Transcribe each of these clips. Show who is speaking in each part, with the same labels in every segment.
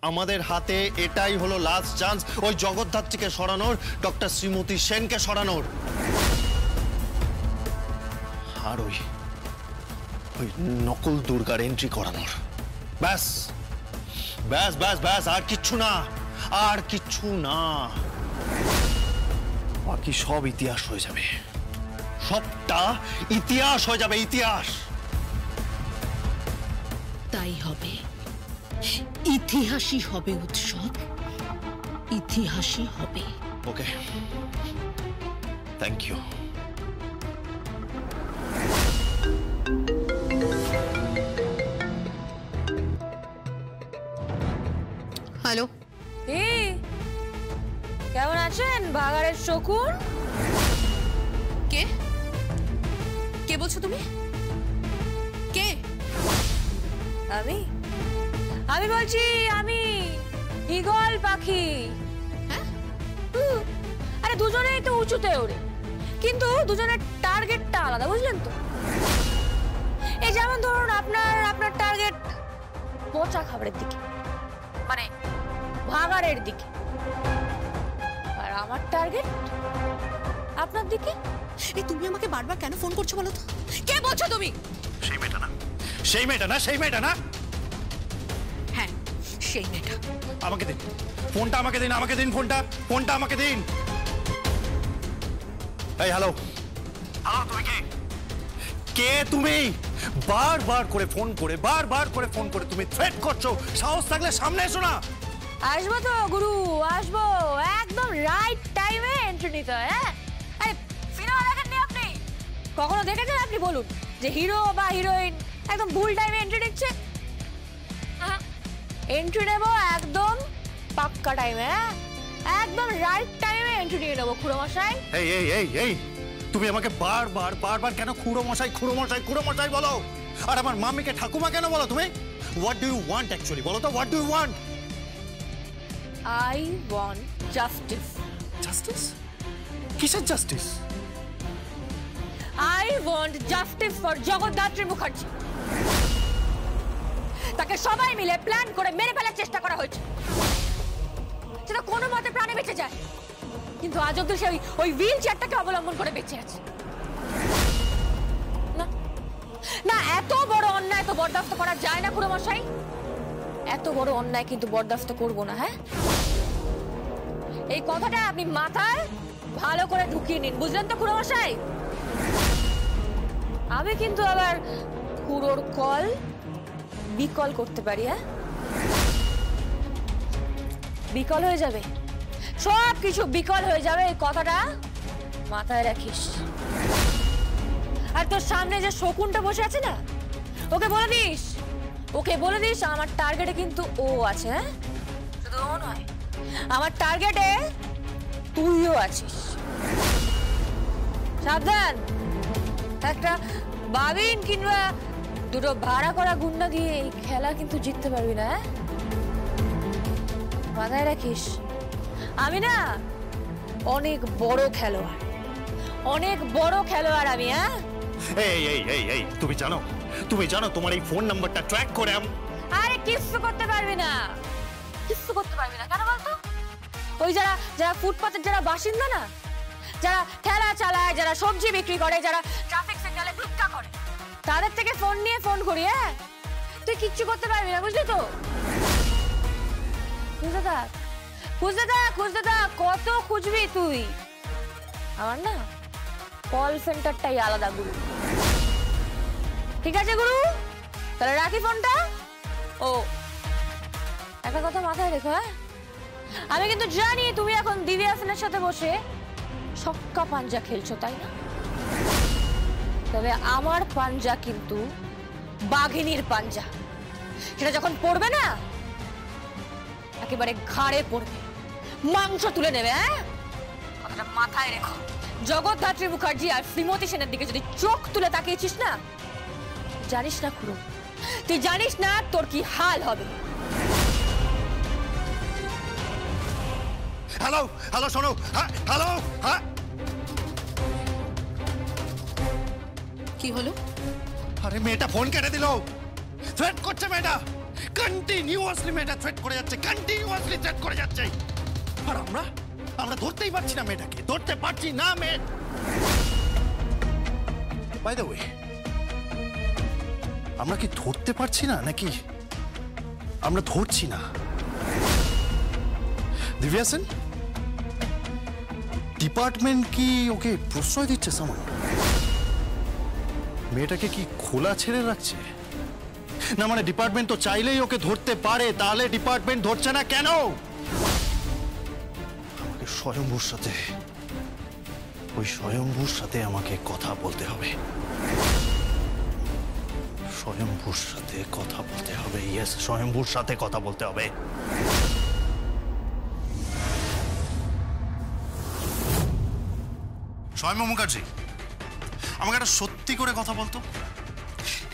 Speaker 1: আমাদের হাতে এটাই হলো লাস্ট চান্স ওই জগদ্ধাত্রীকে সরানোর, ডক্টর শ্রীমতী সেনকে সরানোর, আর ওই নকল দুর্গার এন্ট্রি করানোর। ব্যাস ব্যাস ব্যাস ব্যাস, আর কিচ্ছু না, আর কিচ্ছু না। বাকি সব ইতিহাস হয়ে যাবে, সবটা ইতিহাস হয়ে যাবে, ইতিহাস।
Speaker 2: তাই হবে, ইতিহাসই হবে উৎসব, ইতিহাসই হবে।
Speaker 1: ওকে, থ্যাংক ইউ।
Speaker 2: হ্যালো,
Speaker 3: কেমন আছেন ভাগাড়ের শকুন?
Speaker 2: কে কে বলছো তুমি? কে?
Speaker 3: আমি বলছি, আমি ঈগল পাখি।
Speaker 2: হ্যাঁ,
Speaker 3: আরে দুজনেই তো উঁচুতে ওড়ে, কিন্তু দুজনের টার্গেটটা আলাদা, বুঝলেন তো? এই যেমন ধরুন আপনার টার্গেট পচা খাবারের দিকে, মানে ভাগাড়ের দিকে, আর আমার টার্গেট আপনার দিকে।
Speaker 2: এই তুমি আমাকে বারবার কেন ফোন করছো বলো তো? কে বলছো তুমি?
Speaker 1: সেই মেয়েটা না, সেই মেয়েটা না, সেই মেয়েটা না।
Speaker 2: হ্যাঁ, সেই মেয়েটা।
Speaker 1: আমাকে দিন ফোনটা, আমাকে দিন, আমাকে দিন ফোনটা, ফোনটা আমাকে দিন। এই হ্যালো, হ্যালো, তুমি কে? কে তুমি? বারবার করে ফোন করে, বারবার করে ফোন করে তুমি থ্রেট করছো। সাহস থাকলে সামনে এসো না।
Speaker 3: আসবো তো গুরু, আসবো, একদম রাইট টাইমে এন্ট্রি নিতে হয়। হ্যাঁ, আরে সিনেমা দেখেননি আপনি? কখনো দেখেছেন আপনি বলুন যে হিরো বা হিরোইন একদম ভুল টাইমে এন্ট্রি নিচ্ছে? এন্ট্রি নেবো একদম পাক্কা টাইমে, একদম রাইট টাইমে এন্ট্রি নিয়ে নেবো খুড়ো মশাই।
Speaker 1: এই এই এই এই, তুমি আমাকে বারবার বারবার কেন খুড়ো মশাই, খুড়ো মশাই, খুড়ো মশাই বলো? আর আমার মাম্মিকে ঠাকুমা কেন বলো তুমি? What do you want actually, বলো তো, what do you want?
Speaker 3: I want justice.
Speaker 1: Justice? কিসের justice?
Speaker 3: I want justice for Jagaddhatri Mukherjee. তাকে সবাই মিলে প্ল্যান করে মেরে ফেলার চেষ্টা করা হয়েছে, সেটা কোনো মতে প্রাণে বেঁচে যায়, কিন্তু আজ অব্দি সে ওই হুইল চেয়ারটাকে অবলম্বন করে বেঁচে আছে। না না, এত বড় অন্যায় তো বরদাস্ত করা যায় না খুড়ো মশাই। এত বড় অন্যায় কিন্তু বরদাস্ত করবো না। হ্যাঁ, এই কথাটা আপনি মাথায় ভালো করে ঢুকিয়ে নিন, বুঝলেন তো খুড়ো মশাই? আমি কিন্তু আবার খুড়োর কল বিকল করতে পারি। হ্যাঁ, বিকল হয়ে যাবে, সব কিছু বিকল হয়ে যাবে, এই কথাটা মাথায় রাখিস। আর তোর সামনে যে শকুনটা বসে আছে না, ওকে বলে দিস, ওকে বলে দিস আমার টার্গেটে কিন্তু ও আছে। হ্যাঁ, শুধু ও নয়, আমার টার্গেটে তুইও আছিস। সাবধান, একটা বাবিন কিংবা দুটো ভাড়া করা গুন্ডা দিয়ে এই খেলা কিন্তু জিততে পারবি না। মাথায় রাখিস, আমি না অনেক বড় খেলোয়াড়, অনেক বড় খেলোয়াড় আমি। হ্যাঁ,
Speaker 1: এই এই এই এই, তুমি জানো, তুমি জানো তোমার এই ফোন নাম্বারটা ট্র্যাক করে
Speaker 3: আরে কিচ্ছু করতে পারবি না, কিচ্ছু করতে পারবি না। কেন বলতো? ওই যারা ফুটপাতের যারা বাসিন্দা না, যারা ঠেলা চালায়, যারা সবজি বিক্রি করে, যারা ট্রাফিক সিগন্যালে ভিক্ষা করে, তাদের থেকে ফোন নিয়ে ফোন করি। হ্যাঁ, তুই কিচ্ছু করতে পারবি না, বুঝলি তো? খুঁজতে থাক, খুঁজতে থাক, খুঁজতে থাক, কত খুঁজবি তুই? আমার না কল সেন্টারটাই আলাদা গুরু। ঠিক আছে গুরু, তাহলে রাখি ফোনটা। ও, একটা কথা মাথায় রেখো। হ্যাঁ, আমি কিন্তু জানি তুমি এখন দিদি হাসানের সাথে বসে ছক্কা পাঞ্জা খেলছো, তাই না? তবে আমার পাঞ্জা কিন্তু বাঘিনীর পাঞ্জা, সেটা যখন পড়বে না একেবারে ঘাড়ে পড়বে, মাংস তুলে নেবে। হ্যাঁ, কথাটা মাথায় রেখো। জগদ্ধাত্রী মুখার্জি আর শ্রীমতী সেনের দিকে যদি চোখ তুলে তাকিয়েছিস না, জানিস না খুড়ো, তুই জানিস না তোর কি হাল হবে।
Speaker 1: হ্যালো হ্যালো, শোনো, হ্যালো, হ্যাঁ,
Speaker 2: কি হলো?
Speaker 1: আরে মেয়েটা ফোন কেটে দিল, থ্রেট করছে মেয়েটা। কন্টিনিউয়াসলি মেয়েটা থ্রেট করে যাচ্ছে, কন্টিনিউয়াসলি থ্রেট করে যাচ্ছে। আর আমরা ধরতেই পারছি না মেয়েটাকে, ধরতে পারছি না মেয়ে। বাই দ্য ওয়ে, আমরা কি ধরতে পারছি না নাকি আমরা ধরছি না? দিব্যা সেন, ডিপার্টমেন্ট কি ওকে প্রশ্রয় দিচ্ছে সামান? মেয়েটাকে কি খোলা ছেড়ে রাখছে? না মানে ডিপার্টমেন্ট তো চাইলেই ওকে ধরতে পারে, তাহলে ডিপার্টমেন্ট ধরছে না কেন? আমাকে স্বয়ম্ভূর সাথে আমাকে কথা বলতে হবে। স্বয়ম্ভূর সাথে কথা বলতে হবে। ইয়েস, স্বয়ম্ভূর সাথে কথা বলতে হবে। স্বয়ম্ভূ মুখার্জি, আমাকে একটা সত্যি করে কথা বলতো।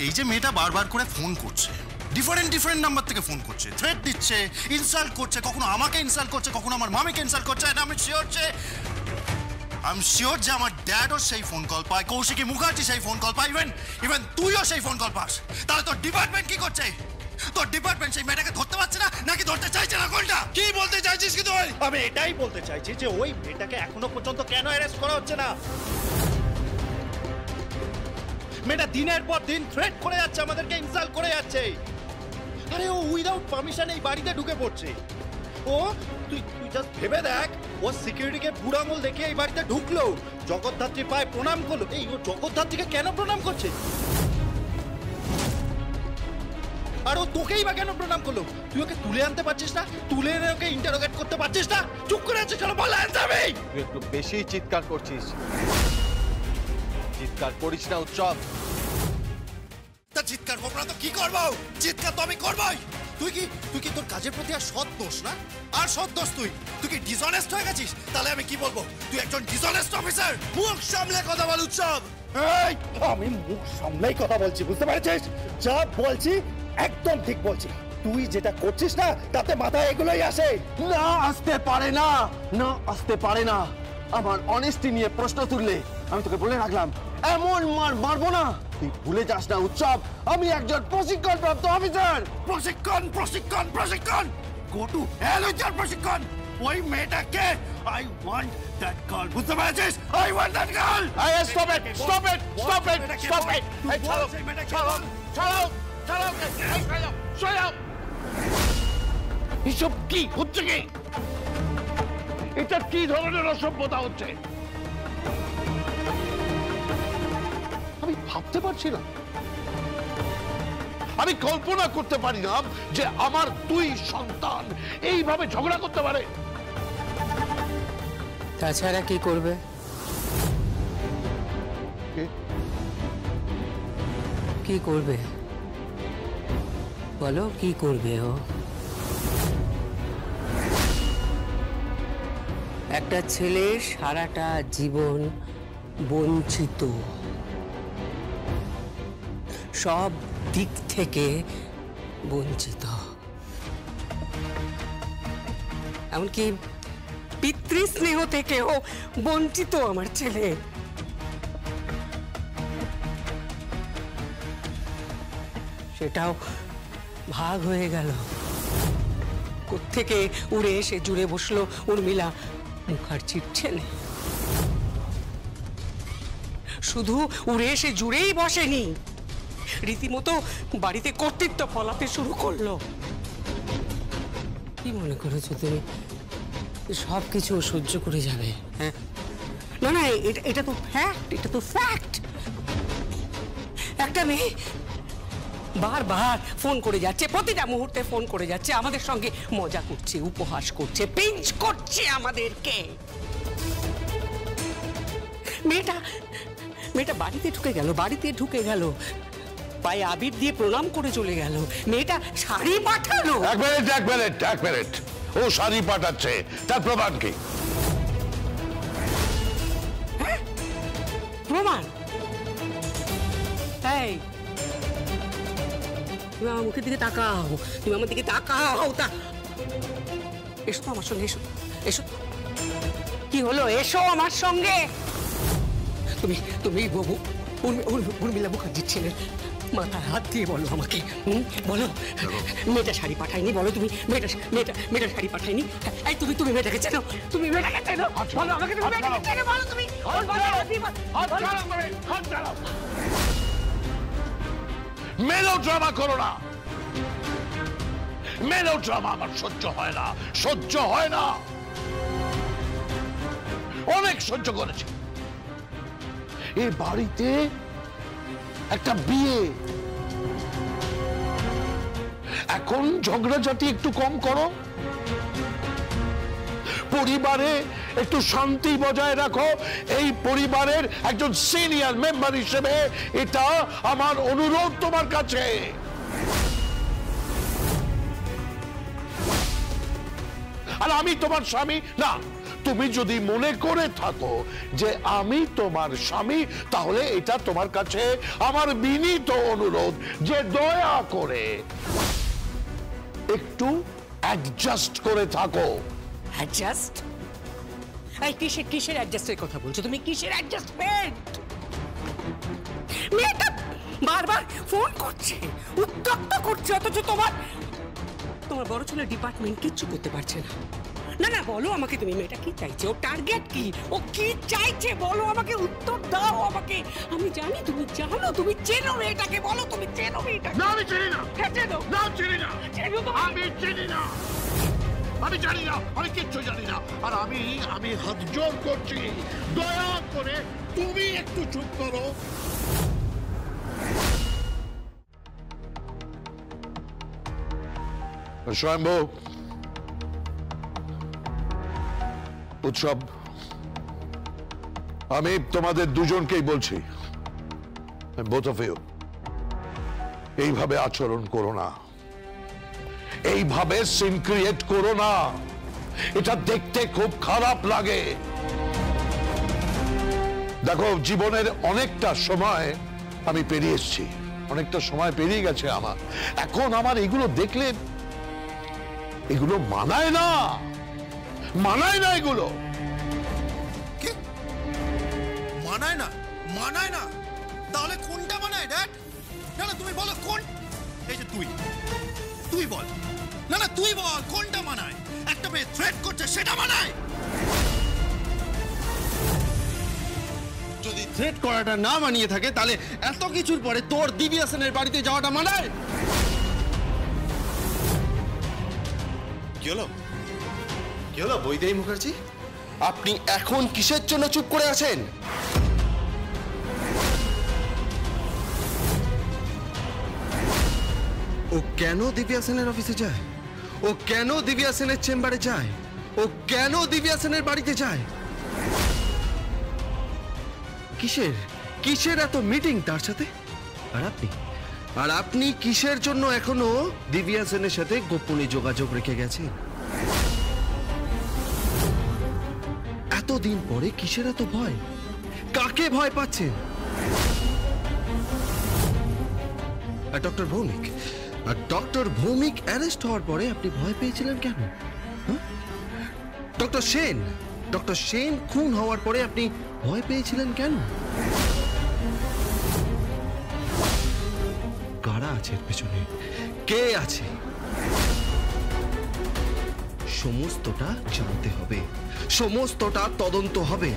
Speaker 1: এই যে মেয়েটা বারবার করে ফোন করছে, ডিফারেন্ট নাম্বার থেকে ফোন করছে, থ্রেট দিচ্ছে, ইনসাল্ট করছে, কখনো আমাকে ইনসাল্ট করছে, কখনো আমার মামিকে ইনসাল্ট করছে। আমি শিওর যে আমার ড্যাডও সেই ফোন কল পায়, কৌশিকী মুখার্জি সেই ফোন কল পায়, ইভেন তুইও সেই ফোন কল পাস। তাহলে তোর ডিপার্টমেন্ট কি করছে? তোর ডিপার্টমেন্ট সেই মেয়েটাকে ধরতে পারছে না নাকি ধরতে চাইছে না? কোনটা? কি বলতে চাইছিস কি তুই? আমি এটাই বলতে চাইছি যে ওই মেয়েটাকে এখনো পর্যন্ত কেন অ্যারেস্ট করা হচ্ছে না? মেয়েটা দিনের পর দিন থ্রেট করে যাচ্ছে, আমাদেরকে ইনসাল্ট করে যাচ্ছে। আরে ও উইদাউট পারমিশন এই বাড়িতে ঢুকে পড়ছে। ও তুই জাস্ট ভেবে দেখ, ও সিকিউরিটিকে বুড়ো আঙুল দেখে এই বাড়িতে ঢুকলো, জগদ্ধাত্রী পায়ে প্রণাম করলো। এই ও জগদ্ধাত্রীকে কেন প্রণাম করছে? আর ও তোকেই বা কেন প্রণাম করলো? তুই ওকে তুলে আনতে পারছিস না? তুলে এনে ওকে ইন্টারোগেট করতে পারছিস না? চুপ করে আছিস কেন? বল অ্যানসার মি।
Speaker 4: তুই একটু বেশি চিৎকার করছিস। চিৎকার করিস না উৎসব।
Speaker 1: তা চিৎকার করবো না তো কি করবো? চিৎকার তো আমি করবোই। তুই কি তোর কাজের প্রতি আর সৎ দোষ না? আর সৎ দোষ তুই কি ডিসঅনেস্ট হয়ে গেছিস? তাহলে আমি কি বলবো? তুই একজন ডিসঅনেস্ট অফিসার। মুখ সামলে কথা বল উৎসব।
Speaker 5: এই, আমি মুখ সামলাই কথা বলছি, বুঝতে পেরেছিস? যা বলছি একদম ঠিক বলছি। তুই যেটা করছিস না তাতে মাথায় এগুলোই আসে।
Speaker 4: না আসতে পারে না, না আসতে পারে না। আমার অনেস্টি নিয়ে প্রশ্ন তুললে আমি তোকে বলে রাখলাম, এমন মার মারবো না তুই ভুলে যাস না উৎসব। আমি একজন প্রশিক্ষণপ্রাপ্ত অফিসার।
Speaker 1: প্রশিক্ষণ go to hell with your প্রশিক্ষণ। ওই মেয়েটাকে আই ওয়ান্ট দ্যাট গার্ল, বুঝতে পেরেছিস? I want that girl.
Speaker 4: Stop it. এই ছাড়ো। এসব কি হচ্ছে? কি এটা কি ধরনের অসভ্যতা হচ্ছে? আমি ভাবতে পারছি না, আমি কল্পনা করতে পারি না যে আমার দুই সন্তান এইভাবে ঝগড়া করতে পারে।
Speaker 6: তাছাড়া কি করবে? কি করবে বলো, কি করবে ও? একটা ছেলে সারাটা জীবন বঞ্চিত, সব দিক থেকে বঞ্চিত, এমনকি পিতৃস্নেহ থেকেও বঞ্চিত আমার ছেলে। সেটাও ভাগ হয়ে গেল। কোত্থেকে উড়ে এসে জুড়ে বসলো উর্মিলা মুখার্জির ছেলে। শুধু উড়ে এসে জুড়েই বসেনি, রীতিমতো বাড়িতে কর্তৃত্ব ফলাতে শুরু করলো। কি মনে করেছো তুমি সব কিছু সহ্য করে যাবে? হ্যাঁ, না না, এটা তো ফ্যাক্ট, এটা তো ফ্যাক্ট। একটা মেয়ে বারবার ফোন করে যাচ্ছে, প্রতিটা মুহূর্তে ফোন করে যাচ্ছে, আমাদের সঙ্গে মজা করছে, উপহাস করছে, পিঞ্চ করছে আমাদেরকে। মেয়েটা বাড়িতে ঢুকে গেল, পায়ে আবির দিয়ে প্রণাম করে চলে গেল। মেয়েটা শাড়ি পাঠালো।
Speaker 7: এক মিনিট, ও শাড়ি পাঠাচ্ছে, তার প্রমাণ কি?
Speaker 6: হ্যাঁ, প্রমাণ? এই, তুমি আমার মুখের দিকে তাকাও, তুমি আমার দিকে তাকাও। এসো তো আমার সঙ্গে, এসো। কি হলো? এসো আমার সঙ্গে। তুমি উর্মিলা মুখার্জির ছেলে মাথায় হাত দিয়ে বলো আমাকে, বলো মেয়েটা শাড়ি পাঠায়নি, বলো তুমি মেয়েটা শাড়ি পাঠায়নি। এই তুমি মেয়েটাকে চেনো, তুমি মেয়েটাকে চেনো, বলো আমাকে তুমি মেয়েটাকে চেনো, বলো তুমি।
Speaker 7: মেলো ড্রামা করো না, মেলো ড্রামা আমার সহ্য হয় না, সহ্য হয় না। অনেক সহ্য করেছি। এই বাড়িতে একটা বিয়ে, এখন ঝগড়াঝাটি একটু কম করো, পরিবারে একটু শান্তি বজায় রাখো। এই পরিবারের একজন সিনিয়র মেম্বার হিসেবে এটা আমার অনুরোধ তোমার কাছে। আর আমি তোমার স্বামী না, তুমি যদি মনে করে থাকো যে আমি তোমার স্বামী, তাহলে এটা তোমার কাছে আমার বিনীত অনুরোধ যে দয়া করে একটু অ্যাডজাস্ট করে থাকো।
Speaker 6: অ্যাডজাস্ট? এই কিসের অ্যাডজাস্টের কথা বলছো তুমি? কিসের অ্যাডজাস্টমেন্ট? মেয়েটা বারবার ফোন করছে, উত্তক্ত করছে, অথচ তোমার বড় ছেলে ডিপার্টমেন্ট কিচ্ছু করতে পারছে না। না বলো আমাকে তুমি, মেয়েটা কি চাইছে, ও টার্গেট কি, ও কি চাইছে বলো আমাকে, উত্তর দাও আমাকে। আমি জানি তুমি জানো, তুমি চেনো মেয়েটাকে, বলো তুমি চেনো মেয়েটাকে।
Speaker 7: না আমি চিনি না।
Speaker 6: হ্যাঁ চেনো।
Speaker 7: না চিনি না,
Speaker 6: চেনো তো?
Speaker 7: আমি চিনি না, আমি জানি না, আমি কিচ্ছু জানি না। আর আমি হাত জোর করছি, দয়া করে তুমি একটু চুপ করো। স্বয়ম্ভু, উৎসব, আমি তোমাদের দুজনকেই বলছি, both of you, এইভাবে আচরণ করো না, এইভাবে সিন ক্রিয়েট করো না। এটা দেখতে খুব খারাপ লাগে। দেখো, জীবনের অনেকটা সময় আমি পেরিয়ে এসেছি, অনেকটা সময় পেরিয়ে গেছে আমার। এখন আমার এগুলো দেখলে এগুলো মানায় না, মানায় না, এগুলো
Speaker 1: কি মানায় না? মানায় না? তাহলে কোনটা মানায় ড্যাড? না তুমি বলো কোন। এই যে তুই বল। না তুই বল কোনটা মানায়? একটা মেয়ে থ্রেট করছে সেটা মানায়? যদি থ্রেট করাটা না মানিয়ে থাকে, তাহলে এত কিছুর পরে তোর দিব্যা সেনের বাড়িতে যাওয়াটা মানায়? কি হলো বৈদেহী মুখার্জি, আপনি এখন কিসের জন্য চুপ করে আছেন? ও কেন দিব্যা সেনের অফিসে যায়? ও কেন দিব্যা সেনের চেম্বারে যায়? ও কেন দিব্যা সেনের বাড়িতে যায়? কিসের এত মিটিং তার সাথে? আর আপনি কিসের জন্য এখনো দিব্যা সেনের সাথে গোপনে যোগাযোগ রেখে গেছেন? এতদিন পরে কিসের এত ভয়? কাকে ভয় পাচ্ছেন? ডক্টর ভৌমিক অ্যারেস্ট হওয়ার পরে আপনি ভয় পেয়েছিলেন কেন? ডক্টর সেন খুন হওয়ার পরে আপনি ভয় পেয়েছিলেন কেন? কারা আছে এর পেছনে? কে আছে? সমস্তটা জানতে হবে, সমস্তটা তদন্ত হবে।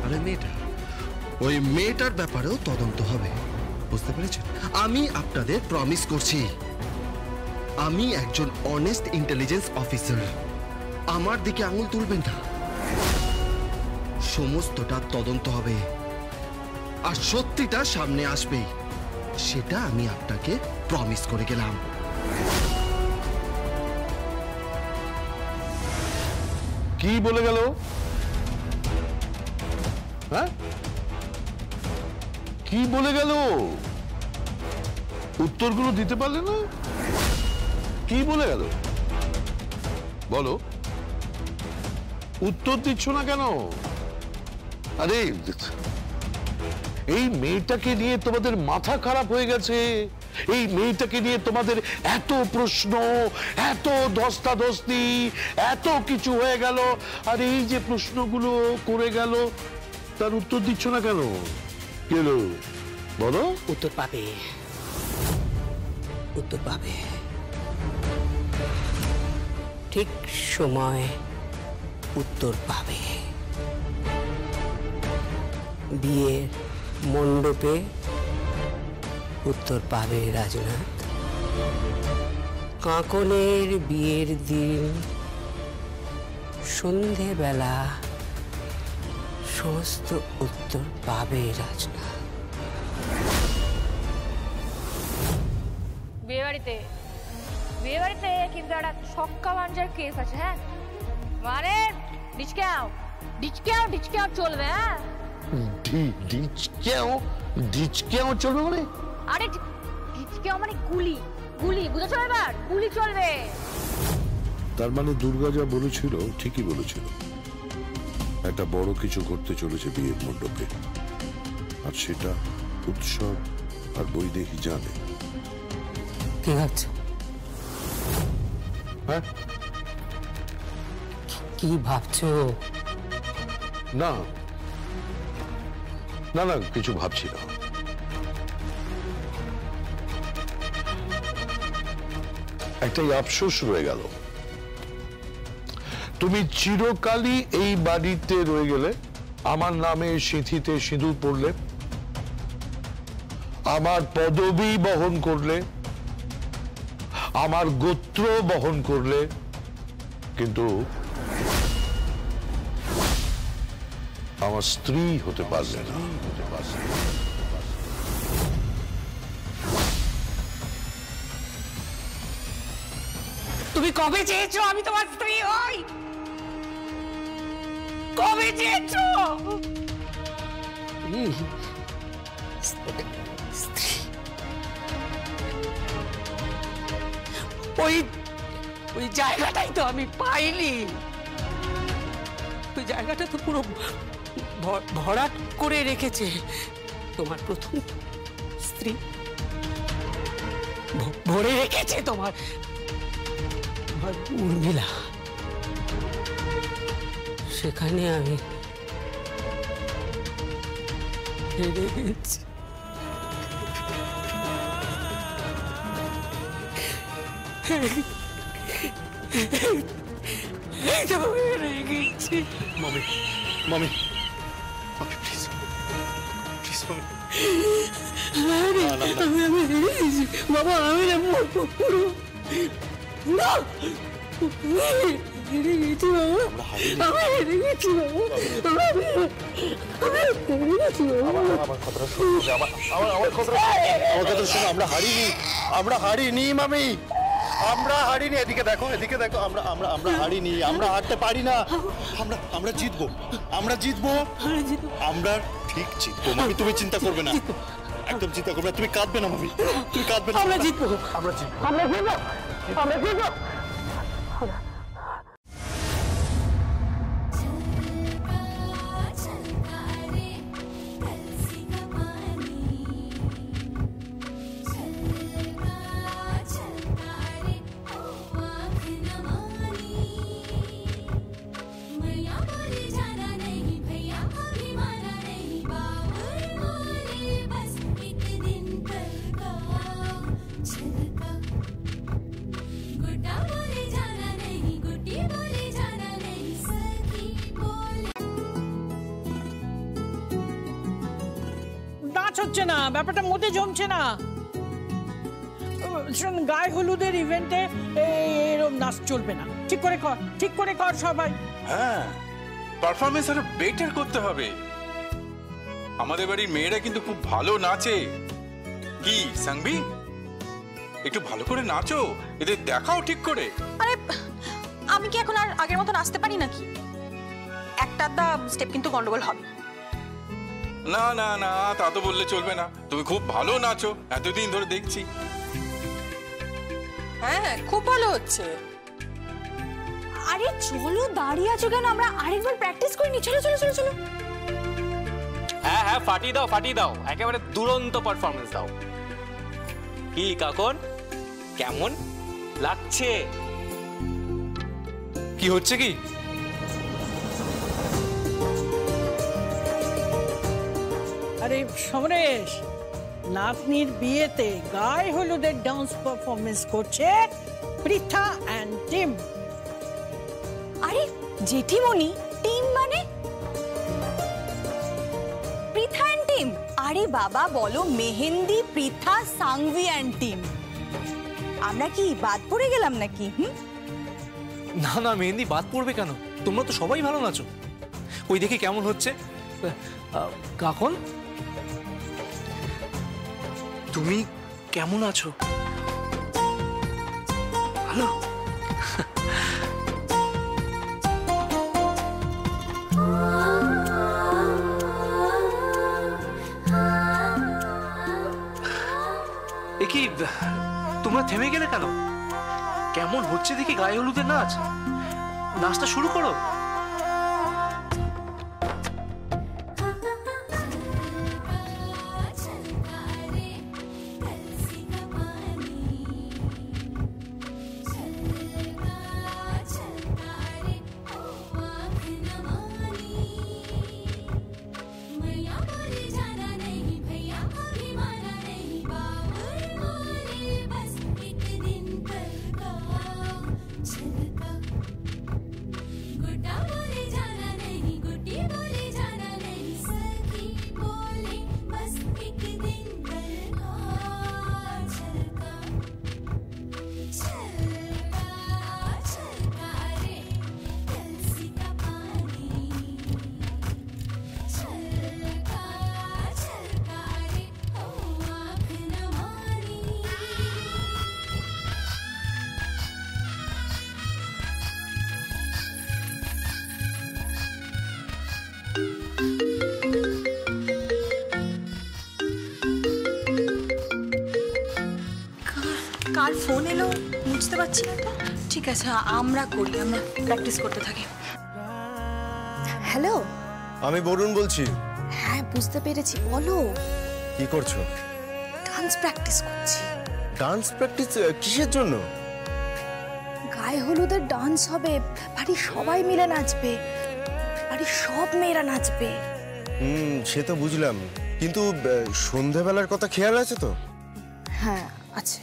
Speaker 1: আরে ওই মেয়েটার ব্যাপারেও তদন্ত হবে, বুঝতে পেরেছেন? আমি আপনাদের প্রমিস করছি, আমি একজন অনেস্ট ইন্টেলিজেন্স অফিসার, আমার দিকে আঙুল তুলবেন না। সমস্তটা তদন্ত হবে, আর সত্যিটা সামনে আসবে, সেটা আমি আপনাকে প্রমিস করে গেলাম।
Speaker 7: কি বলে গেল? হ্যাঁ, কি বলে গেল? উত্তরগুলো দিতে পারলে না? কি বলে গেল বলো? উত্তর দিচ্ছ না কেন? আরে এই মেয়েটাকে নিয়ে তোমাদের মাথা খারাপ হয়ে গেছে, এই মেয়েটাকে নিয়ে তোমাদের এত প্রশ্ন, এত ধস্তাধস্তি, এত কিছু হয়ে গেল, আর এই যে প্রশ্নগুলো করে গেল তার উত্তর দিচ্ছ না কেন? বলো।
Speaker 6: উত্তর পাবে, উত্তর পাবে, ঠিক সময় উত্তর পাবে। বিয়ের মণ্ডপে উত্তর পাবে রাজনাথ। কাঁকনের বিয়ের দিন সন্ধেবেলা সমস্ত উত্তর পাবে রাজনাথ।
Speaker 3: বিয়ে বাড়িতে কিন্তু একটা ছক্কা বাঞ্জার কেস আছে। হ্যাঁ, মানে ডিচকেও চলবে। হ্যাঁ,
Speaker 7: ডিচকেও চলবে মানে?
Speaker 3: আরে ডিচকেও মানে গুলি বুঝেছো? এবার গুলি চলবে।
Speaker 8: তার মানে দুর্গা যা বলেছিল ঠিকই বলেছিল, একটা বড় কিছু করতে চলেছে বিয়ের মণ্ডপে, আর সেটা উৎসব আর বৈদেহী জানে।
Speaker 6: কি ভাবছ?
Speaker 7: হ্যাঁ,
Speaker 6: কি ভাবছো?
Speaker 7: না না না, কিছু ভাবছি না। একটাই আফসোস রয়ে গেল, তুমি চিরকালই এই বাড়িতে রয়ে গেলে, আমার নামে সিঁথিতে সিঁদুর পড়লে, আমার পদবি বহন করলে, আমার গোত্র বহন করলে, কিন্তু আমার স্ত্রী হতে পারলে না।
Speaker 6: তুমি কবে চেয়েছো আমি তোমার স্ত্রী হই? কবে চেয়েছো? ওই জায়গাটাই তো আমি পাইনি। ওই জায়গাটা তো পুরো ভরাট করে রেখেছে তোমার প্রথম স্ত্রী, ভরে রেখেছে তোমার উর্মিলা। সেখানে আমি হেরে গেছি। হেরে গেছি।
Speaker 1: Mommy mommy mommy please please mommy.
Speaker 6: বাবা আমি না পুরো না হেরে গেছি বাবা, আমি হেরে গেছি বাবা, হেরে গেছি বাবা।
Speaker 1: আমার কথাটা শুনো, আমার কথাটা শোনো। আমরা হারিনি মামি, আমরা হারিনি। এদিকে দেখো আমরা হারিনি, আমরা হারতে পারি না। আমরা জিতবো, আমরা ঠিক জিতবো মামি, তুমি চিন্তা করবে না, একদম চিন্তা করবে না, তুমি কাঁদবে না মামি, তুমি কাঁদবে না।
Speaker 6: আমরা জিতবো।
Speaker 9: হচ্ছে না, ব্যাপারটা মোটে জমছে না। গায়ে হলুদের ইভেন্টে এরকম নাচ চলবে না। ঠিক করে কর সবাই।
Speaker 10: হ্যাঁ, পারফরমেন্স আরো বেটার করতে হবে। আমাদের বাড়ির মেয়েরা কিন্তু খুব ভালো নাচে। কি সাংবি, একটু ভালো করে নাচো, এদের দেখাও ঠিক করে।
Speaker 2: আরে আমি কি এখন আর আগের মতো নাচতে পারি নাকি? একটা স্টেপ কিন্তু গন্ডগোল হবে।
Speaker 10: না না না, তা তো বললে চলবে না। তুমি খুব ভালো নাচো, এতদিন ধরে দেখছি।
Speaker 2: হ্যাঁ, খুব ভালো হচ্ছে।
Speaker 3: আরে চলো, দাঁড়িয়ে আছো কেন? আমরা আরেকবার প্র্যাকটিস করে নি। চলো চলো চলো চলো।
Speaker 11: হ্যাঁ হ্যাঁ, ফাটিয়ে দাও, একেবারে দুরন্ত পারফরমেন্স দাও। কি কাকন, কেমন লাগছে? কি হচ্ছে কি?
Speaker 9: আরে সমরেশ, নাতনির বিয়েতে গায়ে হলুদের ডান্স পারফরমেন্স করছে পৃথা অ্যান্ড টিম।
Speaker 2: আরে জেঠিমণি, টিম মানে? Pritha and team? আরে বাবা বলো মেহেন্দি, পৃথা, সাংভি অ্যান্ড টিম। আমরা কি বাদ পড়ে গেলাম নাকি?
Speaker 11: না না, মেহেন্দি বাদ পড়বে কেন? তোমরা তো সবাই ভালো নাচো। ওই দেখি কেমন হচ্ছে। কাকন, তুমি কেমন আছো? ভালো? এ কি, তোমরা থেমে গেলে কেন? কেমন হচ্ছে দেখি গায়ে হলুদের নাচ। নাচটা শুরু করো।
Speaker 2: কার ফোন এলো বুঝতে পারছি না তো। ঠিক আছে, আমরা করি, আমরা প্র্যাকটিস করতে থাকি।
Speaker 12: হ্যালো,
Speaker 1: আমি বরুণ বলছি।
Speaker 12: হ্যাঁ বুঝতে পেরেছি, বলো।
Speaker 1: কি করছো?
Speaker 12: ডান্স প্র্যাকটিস করছি।
Speaker 1: ডান্স প্র্যাকটিস কিসের জন্য?
Speaker 12: গায়ে হলুদের ডান্স হবে, বাড়ির সবাই মিলে নাচবে, বাড়ির সব মেয়েরা নাচবে।
Speaker 1: সে তো বুঝলাম, কিন্তু সন্ধ্যাবেলার কথা খেয়াল আছে তো?
Speaker 12: হ্যাঁ আছে।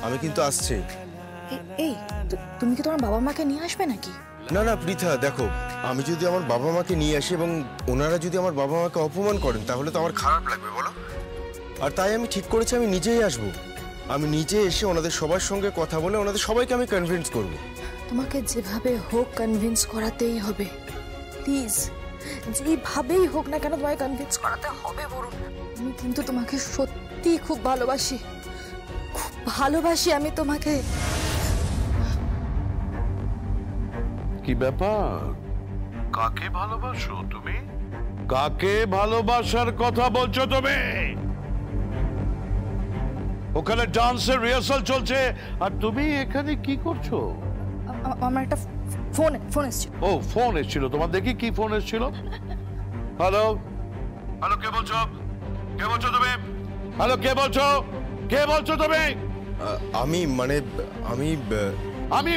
Speaker 1: আমি কিন্তু আসছি।
Speaker 12: এই তুমি কি তোমার বাবা মাকে নিয়ে আসবে নাকি?
Speaker 1: না না পৃথা, দেখো আমি যদি আমার বাবা মাকে নিয়ে আসি এবং ওনারা যদি আমার বাবা মাকে অপমান করেন তাহলে তো আমার খারাপ লাগবে, বলো? আর তাই আমি ঠিক করেছি আমি নিজেই আসবো। আমি নিজে এসে ওনাদের সবার সঙ্গে কথা বলে ওনাদের সবাইকে আমি কনভিন্স করব।
Speaker 12: তোমাকে যেভাবে হোক কনভিন্স করাতেই হবে, প্লিজ। যেভাবেই হোক না কেন তোমায় কনভিন্স করাতে হবে বরুণ। আমি কিন্তু তোমাকে সত্যি খুব ভালোবাসি, খুব ভালোবাসি আমি তোমাকে।
Speaker 7: কি ব্যাপার? কাকে ভালোবাসো তুমি? কাকে ভালোবাসার কথা বলছো তুমি? ওখানে ডান্সের রিহার্সাল চলছে আর তুমি এখানে কি করছো?
Speaker 12: আমার একটা ফোন এসেছিল।
Speaker 7: ও ফোন এসেছিল তোমার? দেখি কি ফোন এসেছিল। হ্যালো হ্যালো, কে বলছো? কে বলছো তুমি? হ্যালো, কে বলছো? কে বলছো তুমি?
Speaker 1: আমি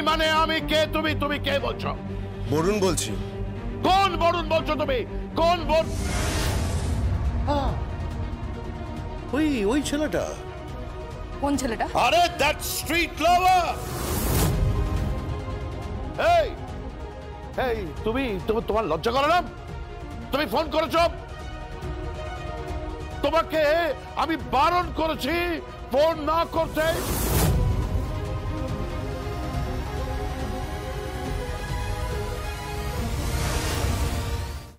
Speaker 1: মানে
Speaker 7: আমি কে? তুমি কে বলছো?
Speaker 1: বরুণ বলছি।
Speaker 7: কোন বরুণ বলছো তুমি? কোন বরুণ? ওই ছেলেটা।
Speaker 2: কোন ছেলেটা?
Speaker 7: আরে দ্যাট স্ট্রিট লাভার। এই তোমার লজ্জা করে না? তুমি ফোন করেছো? তোমাকে আমি বারণ করেছি ফোন না করতে।